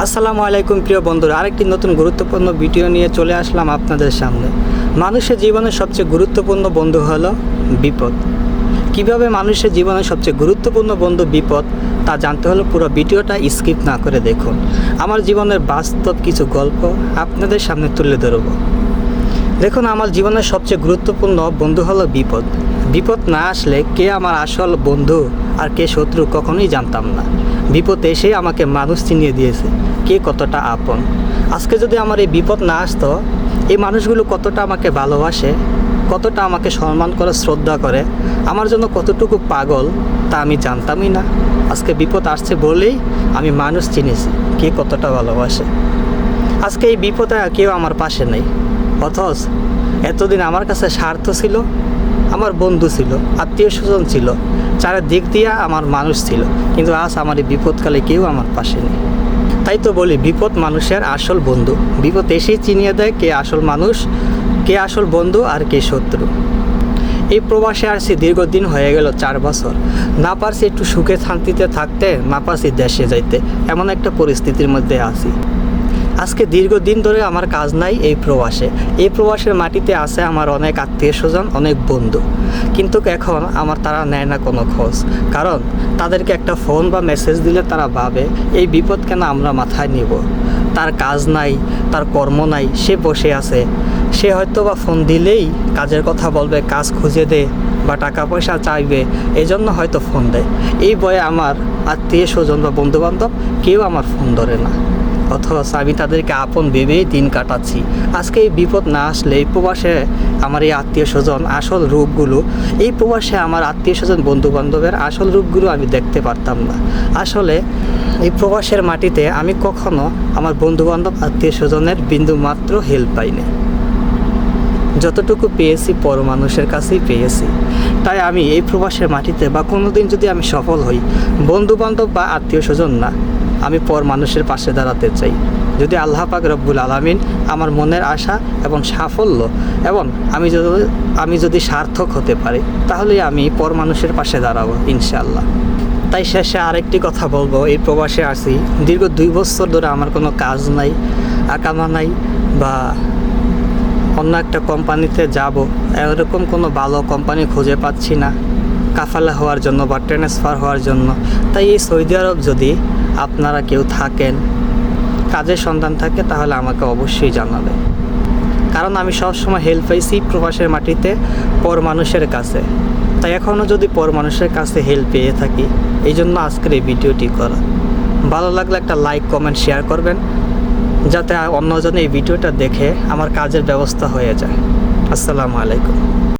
আসসালামু আলাইকুম প্রিয় বন্ধুরা, আরেকটি নতুন গুরুত্বপূর্ণ ভিডিও নিয়ে চলে আসলাম আপনাদের সামনে। মানুষের জীবনের সবচেয়ে গুরুত্বপূর্ণ বন্ধু হলো বিপদ। কিভাবে মানুষের জীবনের সবচেয়ে গুরুত্বপূর্ণ বন্ধু বিপদ তা জানতে হলে পুরো ভিডিওটা স্কিপ না করে দেখুন। আমার জীবনের বাস্তব কিছু গল্প আপনাদের সামনে তুলে ধরব। দেখুন, আমার জীবনের সবচেয়ে গুরুত্বপূর্ণ বন্ধু হলো বিপদ। বিপদ না আসলে কে আমার আসল বন্ধু আর কে শত্রু কখনোই জানতাম না। বিপদ এসে আমাকে মানুষ চিনিয়ে দিয়েছে কে কতটা আপন। আজকে যদি আমার এই বিপদ না আসতো, এই মানুষগুলো কতটা আমাকে ভালোবাসে, কতটা আমাকে সম্মান করে, শ্রদ্ধা করে, আমার জন্য কতটুকু পাগল তা আমি জানতামই না। আজকে বিপদ আসছে বলেই আমি মানুষ চিনেছি কে কতটা ভালোবাসে। আজকে এই বিপদে কেউ আমার পাশে নেই, অথচ এতদিন আমার কাছে স্বার্থ ছিল, আমার বন্ধু ছিল, আত্মীয় স্বজন ছিল, চারিদিক দিয়ে আমার মানুষ ছিল, কিন্তু আজ আমার এই বিপদকালে কেউ আমার পাশে নেই। তাই তো বলি, বিপদ মানুষের আসল বন্ধু। বিপদ এসেই চিনিয়ে দেয় কে আসল মানুষ, কে আসল বন্ধু আর কে শত্রু। এই প্রবাসে আসছি দীর্ঘদিন হয়ে গেল 4 বছর। না পারছি একটু সুখে শান্তিতে থাকতে, না পারছি দেশে যাইতে, এমন একটা পরিস্থিতির মধ্যে আছি। আজকে দীর্ঘদিন ধরে আমার কাজ নাই এই প্রবাসে। এই প্রবাসের মাটিতে আছে আমার অনেক আত্মীয় স্বজন, অনেক বন্ধু, কিন্তু এখন আমার তারা নেয় না কোনো খোঁজ। কারণ তাদেরকে একটা ফোন বা মেসেজ দিলে তারা ভাবে এই বিপদ কেন আমরা মাথায় নিব। তার কাজ নাই, তার কর্ম নাই, সে বসে আছে। সে হয়তো বা ফোন দিলেই কাজের কথা বলবে, কাজ খুঁজে দে বা টাকা পয়সা চাইবে, এজন্য হয়তো ফোন দেয়। এই ভয়ে আমার আত্মীয় স্বজন বা বন্ধুবান্ধব কেউ আমার ফোন ধরে না, অথচ আমি তাদেরকে আপন ভেবেই দিন কাটাচ্ছি। আজকে এই বিপদ না আসলে এই প্রবাসে আমার এই আত্মীয় স্বজন আসল রূপগুলো, এই প্রবাসে আমার আত্মীয় স্বজন বন্ধুবান্ধবের আসল রূপগুলো আমি দেখতে পারতাম না। আসলে এই প্রবাসের মাটিতে আমি কখনো আমার বন্ধুবান্ধব আত্মীয় স্বজনের বিন্দু মাত্র হেল্প পাইনি। যতটুকু পেয়েছি পর মানুষের কাছেই পেয়েছি। তাই আমি এই প্রবাসের মাটিতে বা কোনো দিন যদি আমি সফল হই, বন্ধুবান্ধব বা আত্মীয় স্বজন না, আমি পর মানুষের পাশে দাঁড়াতে চাই। যদি আল্লাহ পাক রব্বুল আলামিন আমার মনের আশা এবং সাফল্য এবং আমি যদি সার্থক হতে পারি, তাহলে আমি পর মানুষের পাশে দাঁড়াবো ইনশাআল্লাহ। তাই শেষে আরেকটি কথা বলবো, এই প্রবাসে আসি দীর্ঘ 2 বছর ধরে আমার কোনো কাজ নাই, আকামা নাই, বা অন্য একটা কোম্পানিতে যাব, এরকম কোনো ভালো কোম্পানি খুঁজে পাচ্ছি না কাফালা হওয়ার জন্য বা ট্রান্সফার হওয়ার জন্য। তাই এই সৌদি আরব যদি আপনারা কেউ থাকেন, কাজের সন্ধান থাকে, তাহলে আমাকে অবশ্যই জানাবে। কারণ আমি সবসময় হেল্প পাইছি প্রবাসের মাটিতে পর মানুষের কাছে। তাই এখনও যদি পর মানুষের কাছে হেল্প পেয়ে থাকি, এই জন্য আজকের এই ভিডিওটি করা। ভালো লাগলে একটা লাইক, কমেন্ট, শেয়ার করবেন, যাতে অন্যজন এই ভিডিওটা দেখে আমার কাজের ব্যবস্থা হয়ে যায়। আসসালামু আলাইকুম।